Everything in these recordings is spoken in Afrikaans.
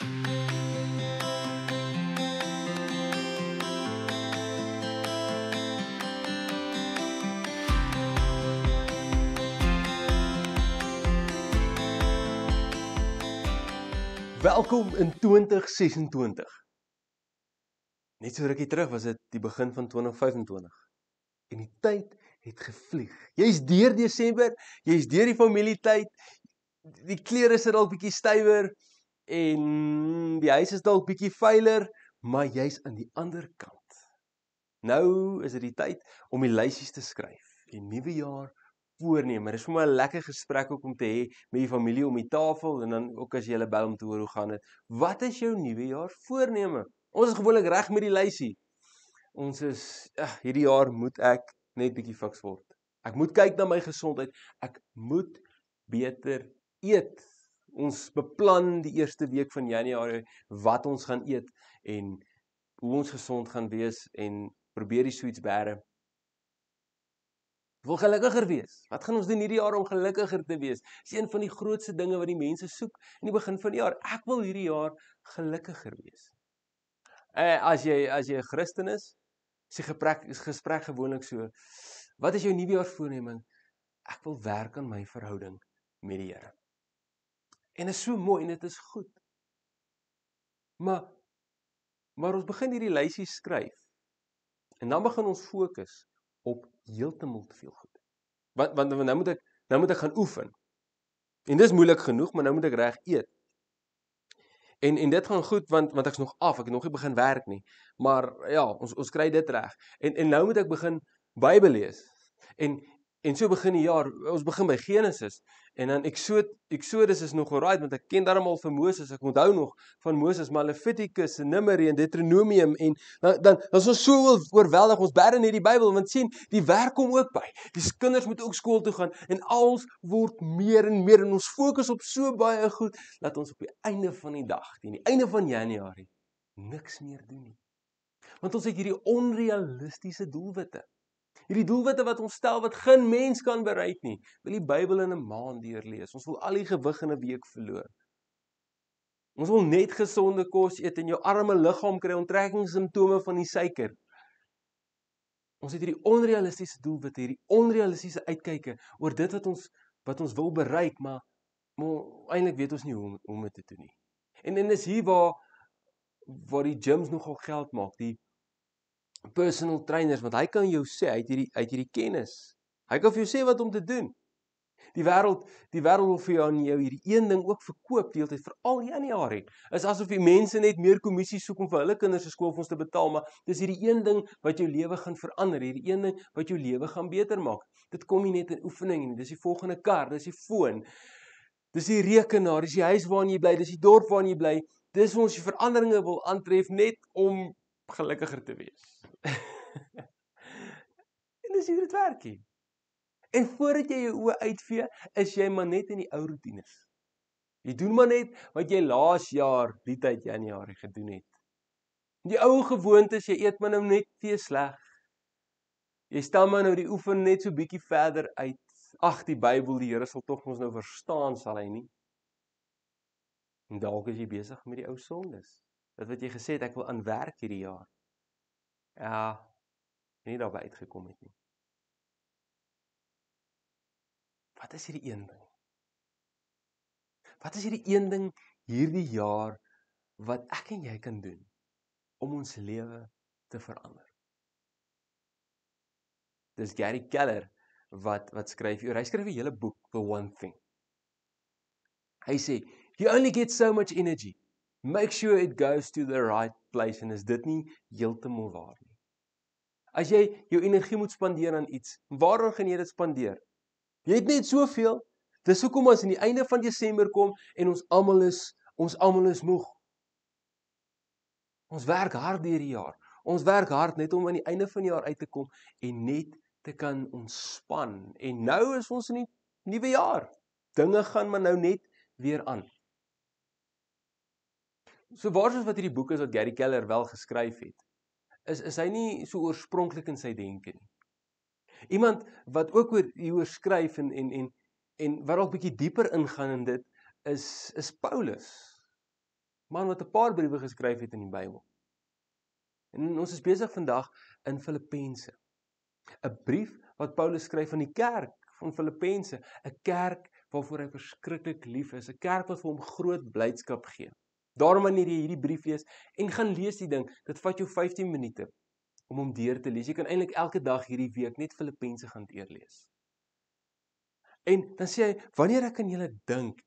Welkom in 2026. Net so rukkie terug was dit die begin van 2025. En die tyd het gevlieg. Jy's deur Desember, jy's deur die familietyd, die klere is dalk bietjie stywer en die huis is dalk bietjie vuiler, maar jy's aan die ander kant. Nou is dit die tyd om die lysies te skryf. Die nuwe jaar voorneme. Dit is vir my 'n lekker gesprek ook om te hê met die familie om die tafel en dan ook as jy hulle bel om te hoor hoe gaan dit. Wat is jou nuwe jaar voorneme? Ons is gewoonlik reg met die lysie. Ons is hierdie jaar moet ek net bietjie fiks word. Ek moet kyk na my gesondheid. Ek moet beter eet. Ons beplan die eerste week van Januarie wat ons gaan eet en hoe ons gesond gaan wees en probeer die sweets bære. Wil gelukkiger wees. Wat gaan ons doen hierdie jaar om gelukkiger te wees? Dis een van die grootste dinge wat die mense soek in die begin van die jaar. Ek wil hierdie jaar gelukkiger wees. As jy 'n Christen is die gesprek gewoonlik so, wat is jou nuwejaarsvoorneme? Ek wil werk aan my verhouding met die Here. En dit is so mooi en dit is goed. Maar ons begin hierdie lysies skryf. En dan begin ons fokus op heeltemal te veel goed. Want nou moet ek gaan oefen. En dis moeilik genoeg, maar nou moet ek reg eet. En dit gaan goed want ek's nog af, ek het nog nie begin werk nie. Maar ja, ons kry dit reg. En nou moet ek begin Bybel lees. En so begin die jaar, ons begin by Genesis. En dan Exodus is nog alright, want ek ken darmal van Moses, ek onthou nog van Moses, maar Levitikus en Numeri en Deuteronomium, en dan is ons so oorweldig, ons bære net die Bybel, want sien, die werk kom ook by. Die kinders moet ook skool toe gaan, en alles word meer en meer, en ons fokus op so baie goed, dat ons op die einde van die dag, teen die einde van Januarie, niks meer doen nie. Want ons het hierdie onrealistiese doelwitte. Hierdie doelwitte wat ons stel, wat geen mens kan bereik nie. Wil die Bybel in 'n maand deurlees. Ons wil al die gewig in 'n week verloor. Ons wil net gesonde kos eet en jou arme liggaam kry onttrekkingssimptome van die suiker. Ons het hierdie onrealistiese doelwitte, hierdie onrealistiese uitkyke oor dit wat ons wil bereik, maar eintlik weet ons nie hoe om dit te doen nie. En dis hier waar die gyms nogal geld maak, die personal trainers, want hy kan jou sê, hy het hierdie kennis. Hy kan vir jou sê wat om te doen. Die wêreld wil vir jou aan jou hierdie een ding ook verkoop, die hele tyd, veral Januarie. Is asof die mense net meer kommissie soek om vir hulle kinders se skoolfonds te betaal, maar dis hierdie een ding wat jou lewe gaan verander, hierdie een ding wat jou lewe gaan beter maak. Dit kom nie net in oefening nie, dis die volgende kar, dis die foon, dis die rekenaar, dis die huis waarin jy bly, dis die dorp waarin jy bly, dis waar ons die veranderinge wil aantref net om gelukkiger te wees. En dis hoe dit werk hier. En voordat jy jou oë uitvee, is jy maar net in die ou roetines. Jy doen maar net wat jy laas jaar, die tyd Januarie gedoen het. Die ou gewoontes, jy eet maar nou net te sleg. Jy stel maar nou die oefen net so bietjie verder uit. Ag, die Bybel, die Here sal tog ons nou verstaan, sal hy nie? En dalk is jy besig met die ou sondes. Dit wat jy gesê het, ek wil aan werk hierdie jaar. Ja, nie daarby uitgekom het nie. Wat is hierdie een ding? Wat is hierdie een ding hierdie jaar wat ek en jy kan doen om ons lewe te verander? Dis Gary Keller wat skryf oor. Hy skryf 'n hele boek, The One Thing. Hy sê, you only get so much energy. Make sure it goes to the right place. En is dit nie heeltemal waar nie? As jy jou energie moet spandeer aan iets, waaraan gaan jy dit spandeer? Jy het net soveel. Dis hoekom ons aan die einde van Desember kom en ons almal is moeg. Ons werk hard deur die jaar. Ons werk hard net om aan die einde van die jaar uit te kom en net te kan ontspan. En nou is ons in die nuwe jaar. Dinge gaan maar nou net weer aan. So waar soos wat hierdie boek is wat Gary Keller wel geskryf het, is hy nie so oorspronklik in sy denke nie. Iemand wat ook hieroor skryf en wat dalk bietjie dieper ingaan in dit is Paulus. man wat 'n paar briewe geskryf het in die Bybel. En ons is besig vandag in Filippense. 'n Brief wat Paulus skryf aan die kerk van Filippense, 'n kerk waarvoor hy verskriklik lief is, 'n kerk wat vir hom groot blydskap gee. Daarom wanneer jy hierdie brief lees en gaan lees die ding, dit vat jou 15 minute om hom deur te lees. Jy kan eintlik elke dag hierdie week net Filippense gaan deurlees. En dan sê hy, wanneer ek aan julle dink,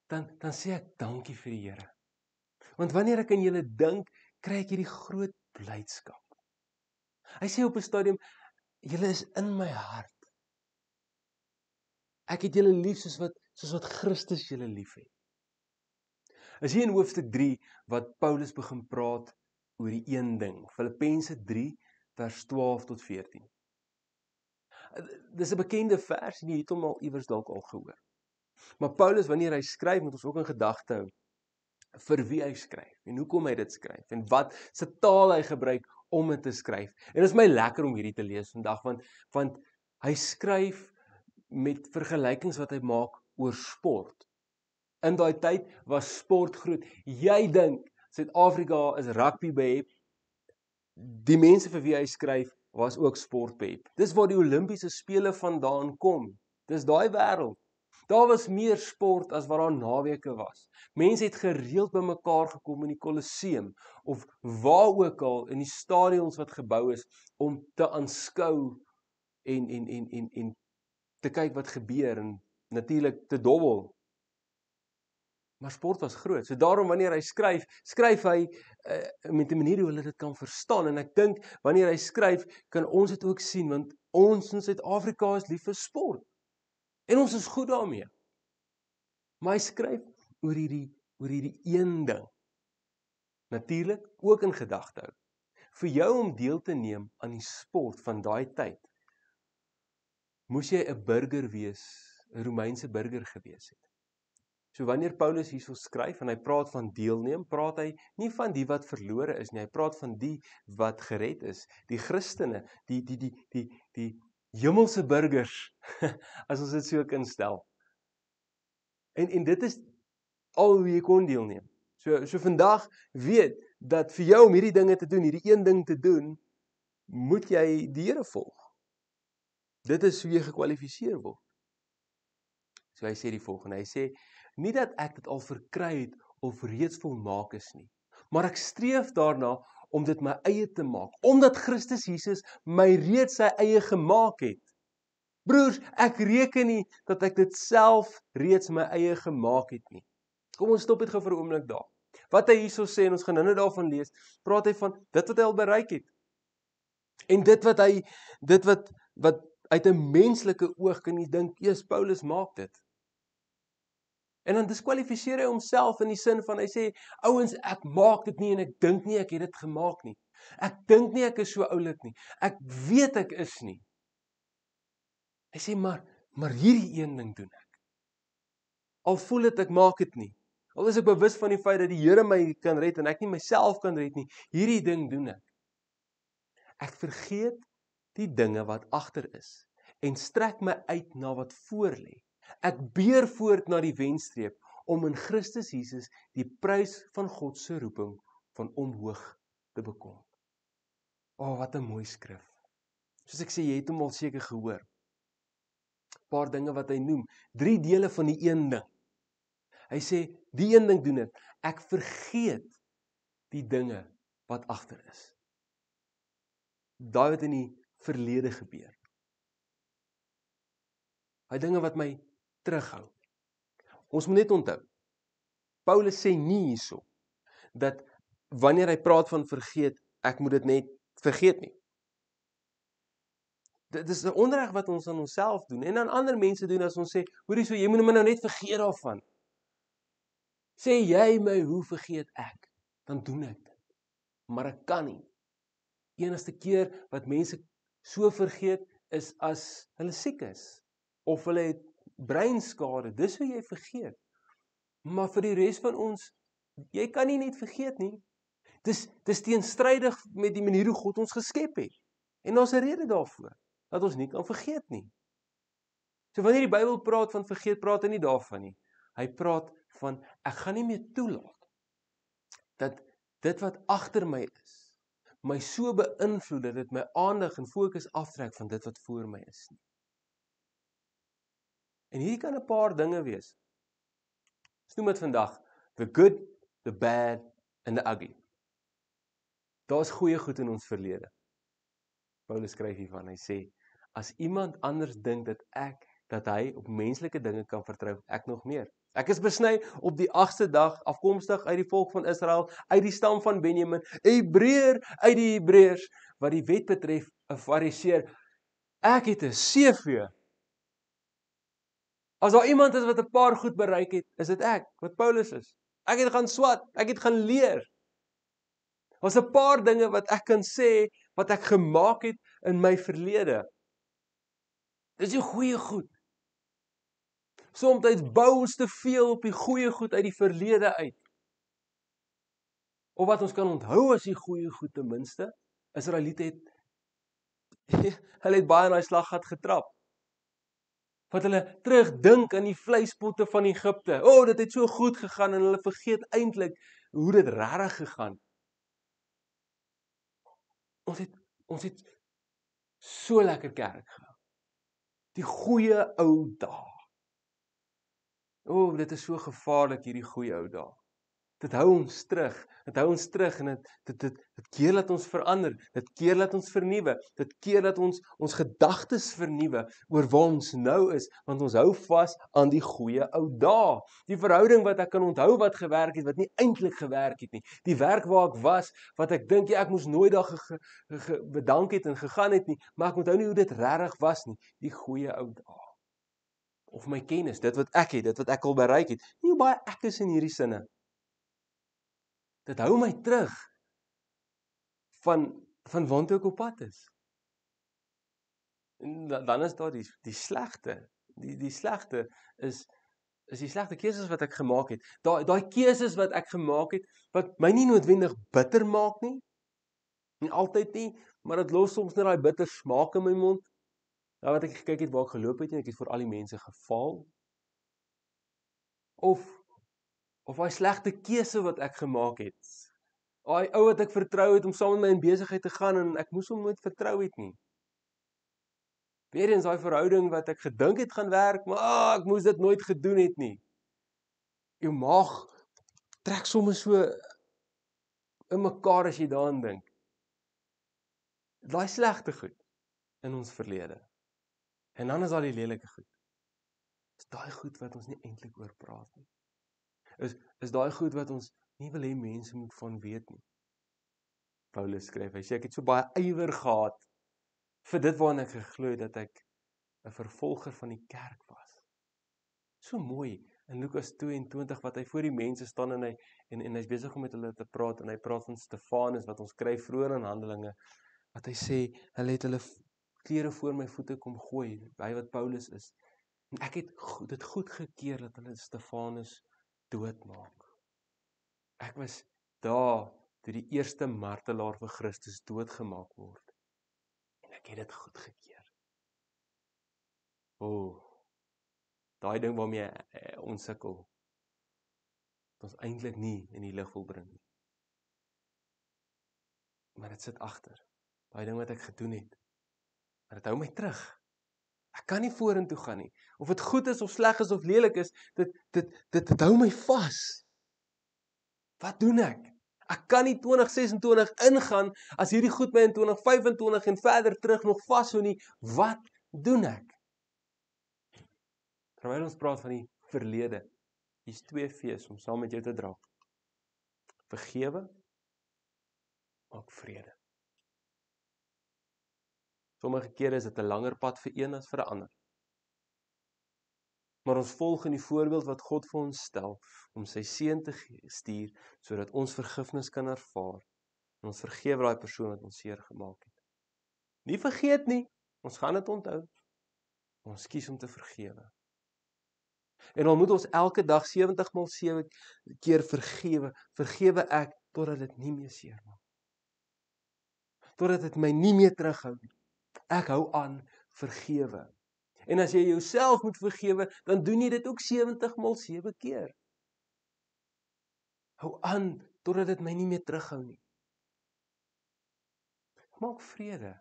dan sê ek dankie vir die Here. Want wanneer ek aan julle dink, kry ek hierdie groot blydskap. Hy sê op 'n stadium, julle is in my hart. Ek het julle lief soos wat Christus julle lief het. As jy in hoofstuk 3 wat Paulus begin praat oor die een ding, Filippense 3 vers 12 tot 14. Dis 'n bekende vers en jy het hom al iewers dalk al gehoor. Maar Paulus, wanneer hy skryf, moet ons ook in gedagte hou vir wie hy skryf en hoekom hy dit skryf en wat se taal hy gebruik om dit te skryf. En dit is my lekker om hierdie te lees vandag want hy skryf met vergelykings wat hy maak oor sport. In daai tyd was sport groot. Jy dink Suid-Afrika is rugby behep. Die mense vir wie hy skryf was ook sport behep. Dis waar die Olimpiese spele vandaan kom. Dis daai wêreld. Daar was meer sport as wat daar naweke was. Mense het gereeld bymekaar gekom in die Kolosseum of waar ook al in die stadions wat gebou is om te aanskou en te kyk wat gebeur en natuurlik te dobbel. Maar sport was groot. So daarom wanneer hy skryf hy met 'n manier hoe hulle dit kan verstaan en ek dink wanneer hy skryf kan ons dit ook sien want ons in Suid-Afrika is lief vir sport. En ons is goed daarmee. Maar hy skryf oor hierdie een ding. Natuurlik ook in gedagte hou. Vir jou om deel te neem aan die sport van daai tyd, moes jy 'n burger wees, 'n Romeinse burger gewees het. So wanneer Paulus hierso skryf en hy praat van deelneem, praat hy nie van die wat verlore is nie, hy praat van die wat gered is, die Christene, die hemelse burgers, as ons dit so kan stel. En dit is al wie jy kon deelneem. So vandag weet dat vir jou om hierdie dinge te doen, hierdie een ding te doen, moet jy die Here volg. Dit is hoe jy gekwalifiseer word. So hy sê die volgende, hy sê, nie dat ek dit al verkry het of reeds volmaak is nie, maar ek streef daarna om dit my eie te maak, omdat Christus Jesus my reeds sy eie gemaak het. Broers, ek reken nie dat ek dit self reeds my eie gemaak het nie. Kom ons stop dit gou vir 'n oomblik daar. Wat hy hierso sê en ons gaan nou daarvan lees, praat hy van dit wat hy al bereik het. En dit wat uit 'n menslike oog kan jy dink, eers Paulus maak dit. En dan diskwalifiseer hy homself in die sin van hy sê, ouens, ek maak dit nie en ek dink nie ek het dit gemaak nie. Ek dink nie ek is so oulik nie. Ek weet ek is nie. Hy sê maar hierdie een ding doen ek. Al voel dit ek maak dit nie. Al is ek bewus van die feit dat die Here my kan red en ek nie myself kan red nie. Hierdie ding doen ek. Ek vergeet die dinge wat agter is en strek my uit na wat voor lê. Ek beer voort na die wenstreep om in Christus Jesus die prys van God se roeping van omhoog te bekom. Wat 'n mooi skrif. Soos ek sê, jy het hom al seker gehoor. Paar dinge wat hy noem, 3 dele van die een ding. Hy sê, die een ding doen ek. Ek vergeet die dinge wat agter is. Daai wat in die verlede gebeur. Daai dinge wat my terughou. Ons moet net onthou, Paulus sê nie hierso, dat wanneer hy praat van vergeet, ek moet dit net vergeet nie. Dit is 'n onreg wat ons aan onsself doen, en aan ander mense doen as ons sê, hoorie so, jy moet my nou net vergeet daarvan. Sê jy my, hoe vergeet ek? Dan doen ek dit. Maar ek kan nie. Enigste keer wat mense so vergeet, is as hulle siek is, of hulle het breinskade, dis hoe jy vergeet. Maar vir die res van ons, jy kan nie net vergeet nie. Dis teenstrydig met die manier hoe God ons geskep het. En daar's 'n rede daarvoor, dat ons nie kan vergeet nie. So wanneer die Bybel praat van vergeet, praat hy nie daarvan nie. Hy praat van, ek gaan nie meer toelaat dat dit wat agter my is, my so beïnvloed dat dit my aandag en fokus aftrek van dit wat voor my is nie. En hierdie kan 'n paar dinge wees. Ons noem dit vandag the good, the bad and the ugly. Daar's goeie goed in ons verlede. Paulus skryf hiervan, hy sê, as iemand anders dink dat hy op menslike dinge kan vertrou, ek nog meer. Ek is besny op die 8ste dag, afkomstig uit die volk van Israel, uit die stam van Benjamin, 'n Hebreër uit die Hebreërs, wat die wet betref, 'n Fariseer. Ek het 'n CV. As daar iemand is wat 'n paar goed bereik het, is dit ek, wat Paulus is. Ek het gaan swat, ek het gaan leer. Daar's 'n paar dinge wat ek kan sê, wat ek gemaak het in my verlede. Dis die goeie goed. Soms bou ons te veel op die goeie goed uit die verlede uit. Of wat ons kan onthou as die goeie goed ten minste. Israeliete het hulle het baie in daai slaggat getrap. Wat hulle terugdink aan die vleispotte van Egipte. Dit het so goed gegaan en hulle vergeet eintlik hoe dit regtig gegaan. Ons het so lekker kerk gehou. Die goeie ou dae. Dit is so gevaarlik hierdie goeie ou dae. Dit hou ons terug en dit keer dat ons verander, dit keer dat ons vernuwe, dit keer dat ons gedagtes vernuwe oor waar ons nou is, want ons hou vas aan die goeie ou dae. Die verhouding wat ek kan onthou wat gewerk het, wat nie eintlik gewerk het nie. Die werk waar ek was, wat ek dink ek moes nooit daar bedank het en gegaan het nie, maar ek onthou nie hoe dit regtig was nie, die goeie ou dae. Of my kennis, dit wat ek het, dit wat ek al bereik het, nie hoe baie ek is in hierdie sinne. Dit hou my terug van waantoe ek op pad is. En dan is daar die slegte. Die slegte is die slegte keuses wat ek gemaak het. Daai keuses wat ek gemaak het, wat my nie noodwendig bitter maak nie. Nie altyd nie, maar dit los soms net daai bitter smaak in my mond. Daar wat ek gekyk het waar ek geloop het en ek het vir al die mense gefaal. Of daai slegte keuse wat ek gemaak het. Daai ou wat ek vertrou het om saam met my in besigheid te gaan en ek moes hom nooit vertrou het nie. Weer eens daai verhouding wat ek gedink het gaan werk, maar ek moes dit nooit gedoen het nie. Jou maag trek sommer so in mekaar as jy daaraan dink. Daai slegte goed in ons verlede. En dan is daar die lelike goed. Is daai goed wat ons nie eintlik oor praat nie. Is daai goed wat ons nie wil hê mense moet van weet nie. Paulus skryf, hy sê ek het so baie ywer gehad vir dit waarna ek geglo het dat ek 'n vervolger van die kerk was. So mooi in Lukas 22 wat hy voor die mense staan en hy's besig om met hulle te praat en hy praat van Stefanus wat ons kry vroeër in Handelinge wat hy sê hulle het hulle klere voor my voete kom gooi, hy wat Paulus is. En ek het dit goed gekeer dat hulle Stefanus doodmaak. Ek was daar toe die eerste martelaar vir Christus doodgemaak word. En ek het dit goed gekeer. Daai ding waarmee ons sukkel, ons eintlik nie in die lig wil bring nie. Maar dit sit agter. Daai ding wat ek gedoen het. Maar dit hou my terug. Ek kan nie vorentoe gaan nie. Of dit goed is of sleg is of lelik is, dit hou my vas. Wat doen ek? Ek kan nie 2026 ingaan as hierdie goed my in 2025 en verder terug nog vashou nie. Wat doen ek? Terwyl ons praat van die verlede, hier's 2 V's om saam met jou te dra. Vergewe, maak vrede. Sommige kere is dit 'n langer pad vir een as vir 'n ander. Maar ons volg in die voorbeeld wat God vir ons stel, om sy seun te stuur, sodat ons vergifnis kan ervaar, en ons vergewe daai persoon wat ons seer gemaak het. Nie vergeet nie, ons gaan dit onthou, ons kies om te vergewe. En dan moet ons elke dag 70x7 keer vergewe ek, totdat dit nie meer seer maak. Totdat dit my nie meer terughou nie. Ek hou aan vergewe. En as jy jouself moet vergewe, dan doen jy dit ook 70x7 keer. Hou aan totdat dit my nie meer terughou nie. Ek maak vrede.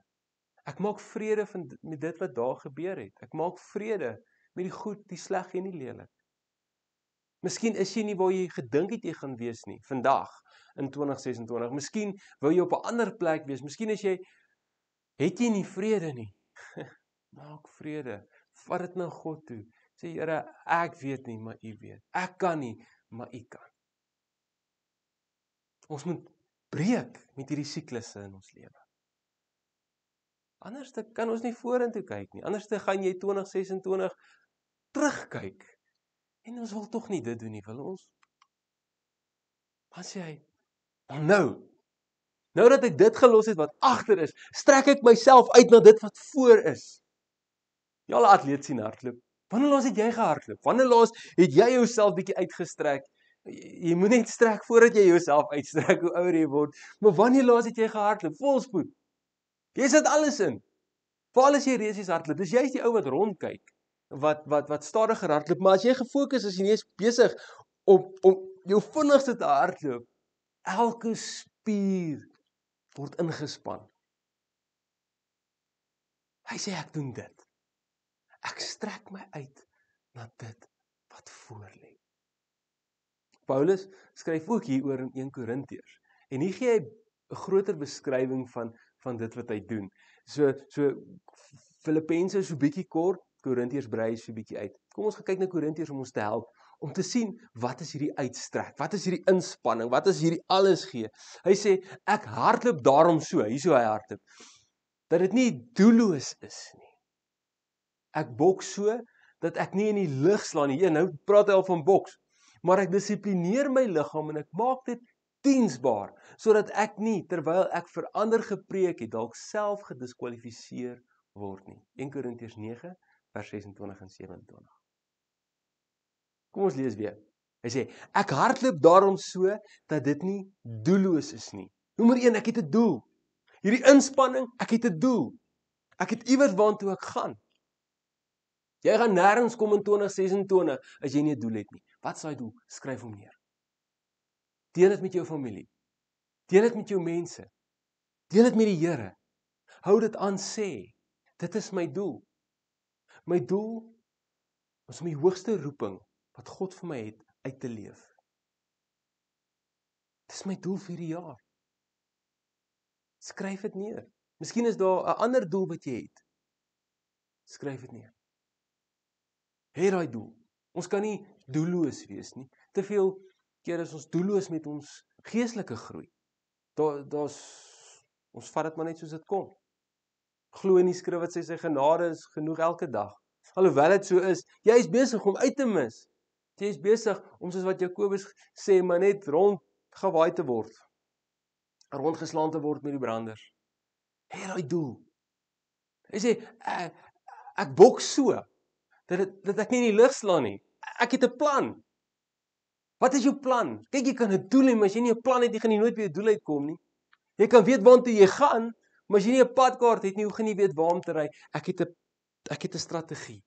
Ek maak vrede met dit wat daar gebeur het. Ek maak vrede met die goed, die sleg en die lelik. Miskien is jy nie waar jy gedink het jy gaan wees nie, vandag, in 2026. Miskien wou jy op 'n ander plek wees. Miskien het jy nie vrede nie. Maak vrede. Vat dit na God toe. Sê, Here, ek weet nie, maar U weet. Ek kan nie, maar U kan. Ons moet breek met hierdie siklusse in ons lewe. Anders kan ons nie vorentoe kyk nie. Anders gaan jy 2026 terugkyk. En ons wil tog nie dit doen nie, wil ons? Dan sê hy, nou dat ek dit gelos het wat agter is, strek ek myself uit na dit wat voor is. Jy al 'n atleet sien hardloop. Wanneer laas het jy gehardloop? Wanneer laas het jy jouself bietjie uitgestrek? Jy moet net strek voordat jy jouself uitstrek, hoe ouer jy word. Maar wanneer laas het jy gehardloop? Volspoed. Jy sit alles in. Veral as jy resies hardloop. Dis jy's die ou wat rondkyk, wat stadiger hardloop, maar as jy gefokus is en jy is besig om jou vinnigste te hardloop, elke spier word ingespan. Hy sê ek doen dit. Ek strek my uit na dit wat voor lê. Paulus skryf ook hieroor in 1 Korintiërs. En hier gee hy 'n groter beskrywing van dit wat hy doen. So Filippense so bietjie kort, Korintiërs brei so bietjie uit. Kom ons gaan kyk na Korintiërs om ons te help om te sien wat is hierdie uitstrek, wat is hierdie inspanning, wat is hierdie alles gee. Hy sê ek hardloop daarom so, hier so hy hardloop, dat dit nie doelloos is nie. Ek boks so dat ek nie in die lug slaan nie. Nou praat hy al van boks, maar ek dissiplineer my liggaam en ek maak dit diensbaar, sodat ek nie, terwyl ek vir ander gepreek het, dalk self gediskwalifiseer word nie. 1 Korintiërs 9 vers 26 en 27. Kom ons lees weer. Hy sê, ek hardloop daarom so, dat dit nie doelloos is nie. Nommer 1, ek het 'n doel. Hierdie inspanning, ek het 'n doel. Ek het iewers waartoe ek gaan. Jy gaan nêrens kom in 2026, as jy nie 'n doel het nie. Wat is daai doel? Skryf hom neer. Deel dit met jou familie. Deel dit met jou mense. Deel dit met die Here. Hou dit aan, sê, dit is my doel. My doel is om die hoogste roeping wat God vir my het uit te leef. Dit is my doel vir die jaar. Skryf dit neer. Miskien is daar 'n ander doel wat jy het. Skryf dit neer. Hê daai doel. Ons kan nie doelloos wees nie. Te veel kere is ons doelloos met ons geestelike groei. Ons vat dit maar net soos dit kom. Glo in die skrif wat sê sy genade is genoeg elke dag. Alhoewel dit so is, jy is besig om uit te mis. Jy is besig om, soos wat Jakobus sê, maar net rondgewaai te word. Rondgeslaan te word met die branders. Hê daai doel. Hy sê, ek boks so, dat ek nie in die lug slaan nie. Ek het 'n plan. Wat is jou plan? Kyk, jy kan 'n doel hê, maar as jy nie 'n plan het, jy gaan nie nooit by jou doel uitkom nie. Jy kan weet waartoe jy gaan, maar as jy nie 'n padkaart het nie, hoe gaan jy weet waar om te ry? Ek het 'n strategie.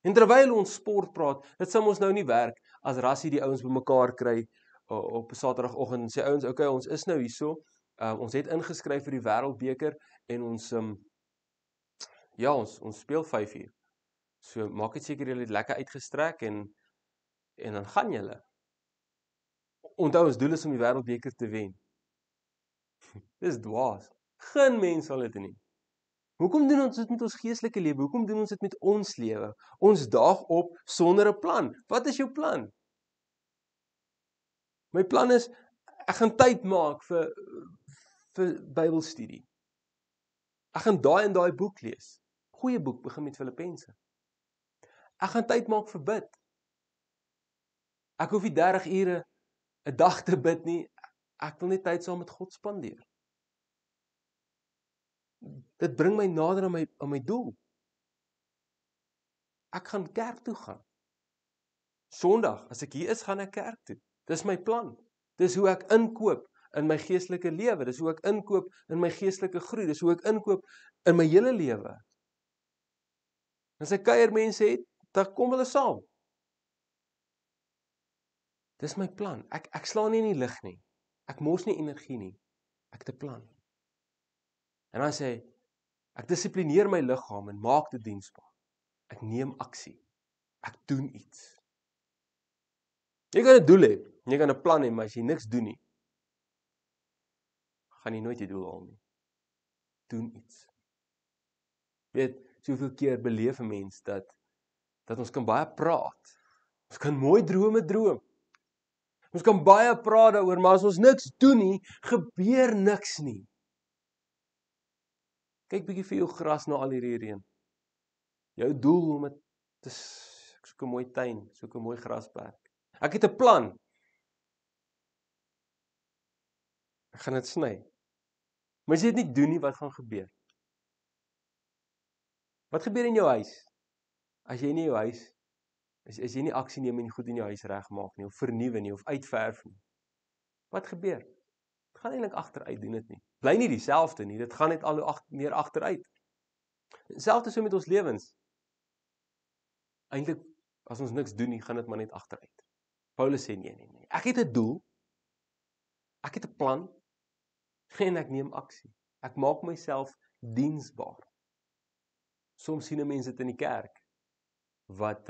En terwyl ons sport praat, dit sal ons nou nie werk as Rassie die ouens bymekaar kry op 'n Saterdagoggend en sê ouens, okay, ons is nou hierso. Ons het ingeskryf vir die Wêreldbeker en ons speel 5 uur. So maak dit seker julle het lekker uitgestrek en dan gaan julle. Onthou, ons doel is om die Wêreldbeker te wen. Dis dwaas. Geen mens sal dit doen nie. Hoekom doen ons dit met ons geestelike lewe? Hoekom doen ons dit met ons lewe? Ons daag op sonder 'n plan. Wat is jou plan? My plan is, ek gaan tyd maak vir Bybelstudie. Ek gaan daai en daai boek lees. Goeie boek, begin met Filippense. Ek gaan tyd maak vir bid. Ek hoef nie 30 ure 'n dag te bid nie. Ek wil net tyd saam met God spandeer. Dit bring my nader aan my doel. Ek gaan kerk toe gaan. Sondag, as ek hier is, gaan ek kerk toe. Dis my plan. Dis hoe ek inkoop in my geestelike lewe. Dis hoe ek inkoop in my geestelike groei. Dis hoe ek inkoop in my hele lewe. As ek kuiermense het, dan kom hulle saam. Dis my plan. Ek slaan nie in die lug nie. Ek mors nie energie nie. Ek het 'n plan. En dan sê hy, ek dissiplineer my liggaam en maak dit diensbaar. Ek neem aksie. Ek doen iets. Jy kan 'n doel hê, jy kan 'n plan hê, maar as jy niks doen nie, gaan jy nooit jy doel haal nie. Doen iets. Weet, soveel keer beleef 'n mens dat ons kan baie praat. Ons kan mooi drome droom. Ons kan baie praat daaroor, maar as ons niks doen nie, gebeur niks nie. Kyk bietjie vir jou gras na al hierdie reën. Jou doel om dit te ek soek 'n mooi tuin, soek 'n mooi grasperk. Ek het 'n plan. Ek gaan dit sny. Maar as jy dit nie doen nie, wat gaan gebeur? Wat gebeur in jou huis? As jy nie jou huis, as jy nie aksie neem en goed in jou huis regmaak nie, of vernuwe nie, of uitverf nie. Wat gebeur? Dit gaan eintlik agteruit, doen dit nie. Bly nie dieselfde nie, dit gaan net al hoe meer agteruit. Selfs so met ons lewens. Eintlik, as ons niks doen nie, gaan dit maar net agteruit. Paulus sê nee. Ek het 'n doel, ek het 'n plan, en ek neem aksie. Ek maak myself diensbaar. Soms sien mense dit in die kerk, wat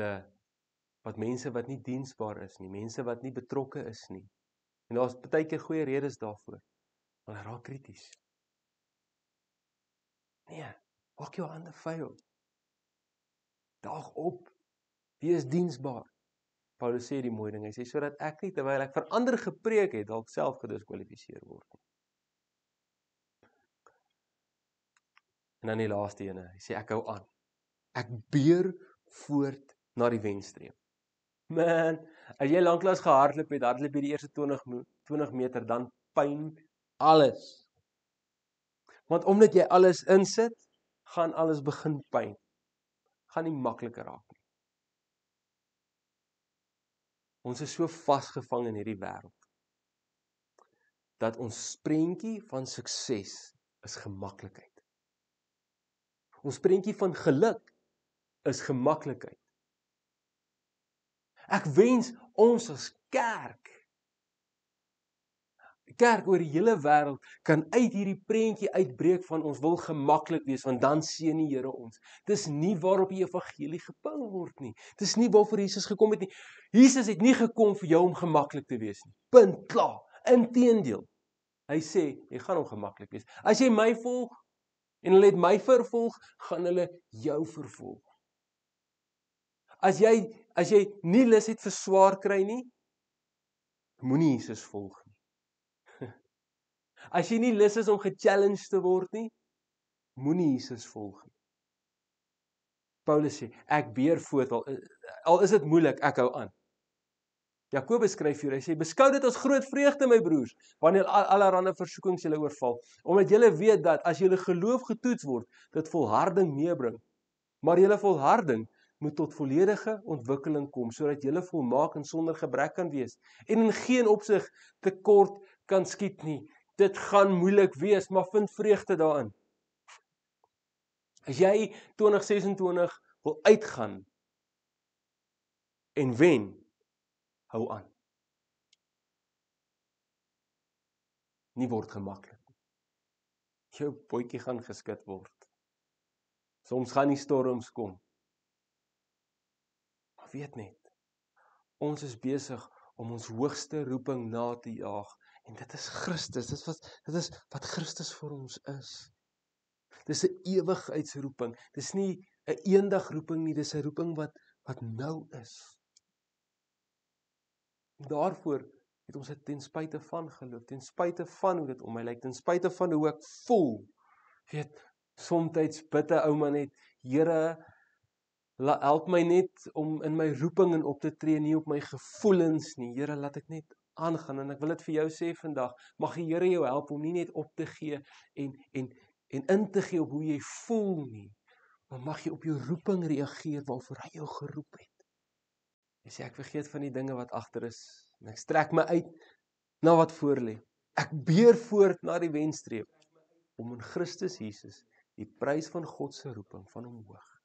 mense wat nie diensbaar is nie, mense wat nie betrokke is nie. En daar's baie keer goeie redes daarvoor. Maar hulle raak krities. Nee, maak jou hande vuil. Daag op. Wees diensbaar. Paulus sê die mooi ding, hy sê sodat ek nie terwyl ek vir ander gepreek het, dalk self gediskwalifiseer word nie. En dan die laaste ene, hy sê ek hou aan. Ek beer voort na die wenstreep. Man, as jy lanklaas gehardloop het, hardloop jy die eerste 20 meter, dan pyn alles. Want omdat jy alles insit, gaan alles begin pyn. Gaan nie makliker raak nie. Ons is so vasgevang in hierdie wêreld, dat ons prentjie van sukses is gemaklikheid. Ons prentjie van geluk is gemaklikheid. Ek wens ons as kerk oor die hele wêreld kan uit hierdie prentjie uitbreek van ons wil gemaklik wees, want dan seën die Here ons. Dis nie waarop die evangelie gebou word nie. Dis nie waarvoor Jesus gekom het nie. Jesus het nie gekom vir jou om gemaklik te wees nie. Punt, klaar. Inteendeel. Hy sê, jy gaan ongemaklik wees. As jy my volg, en hulle het my vervolg, gaan hulle jou vervolg. As jy nie lus het vir swaar kry nie, moenie Jesus volg nie. As jy nie lus is om gechallenged te word nie, moenie Jesus volg nie. Paulus sê, ek beer voort, al is dit moeilik, ek hou aan. Jakobus skryf hier, hy sê, beskou dit as groot vreugde, my broers, wanneer allerhande versoekings julle oorval, omdat julle weet dat, as julle geloof getoets word, dit volharding meebring. Maar julle volharding moet tot volledige ontwikkeling kom, sodat julle volmaak en sonder gebrek kan wees, en in geen opsig tekort kan skiet nie. Dit gaan moeilik wees, maar vind vreugde daarin. As jy 2026 wil uitgaan en wen, hou aan. Nie word gemaklik nie. Jou bootjie gaan geskit word. Soms gaan die storms kom. Maar weet net, ons is besig om ons hoogste roeping na te jaag. En dit is Christus, dit is wat Christus vir ons is. Dis 'n ewigheidsroeping, dis nie 'n eendag roeping nie, dis 'n roeping wat nou is. En daarvoor het ons dit ten spyte van geloof, ten spyte van hoe dit om my lyk, ten spyte van hoe ek voel. Weet, somtyds bid 'n ou man net, Here, help my net om in my roeping en op te tree, nie op my gevoelens nie. Here, laat ek net aangaan, en ek wil dit vir jou sê vandag, mag die Here jou help om nie net op te gee en in te gee op hoe jy voel nie, maar mag jy op jou roeping reageer waarvoor hy jou geroep het. Jy sê, ek vergeet van die dinge wat agter is, en ek strek my uit na wat voor lê. Ek beer voort na die wenstreep, om in Christus Jesus die prys van God se roeping van hom hoog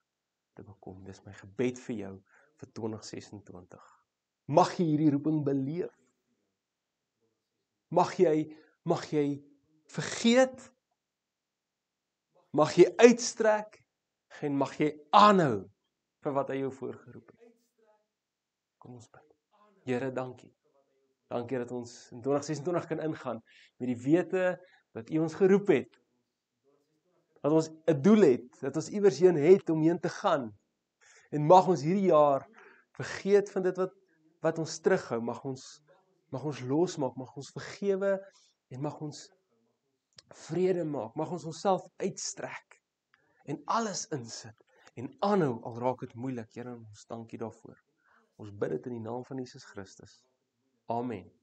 te bekom. Dis my gebed vir jou vir 2026. Mag jy hierdie roeping beleef. Mag jy vergeet, mag jy uitstrek, en mag jy aanhou vir wat hy jou voorgeroep het. Kom ons bid. Here, dankie. Dankie dat ons in 2026 kan ingaan met die wete dat U ons geroep het. Dat ons 'n doel het, dat ons iewers heen het om heen te gaan. En mag ons hierdie jaar vergeet van dit wat ons terughou, mag ons losmaak, mag ons vergewe en mag ons vrede maak, mag ons onsself uitstrek en alles insit en aanhou al raak dit moeilik. Here, ons dankie daarvoor. Ons bid dit in die naam van Jesus Christus. Amen.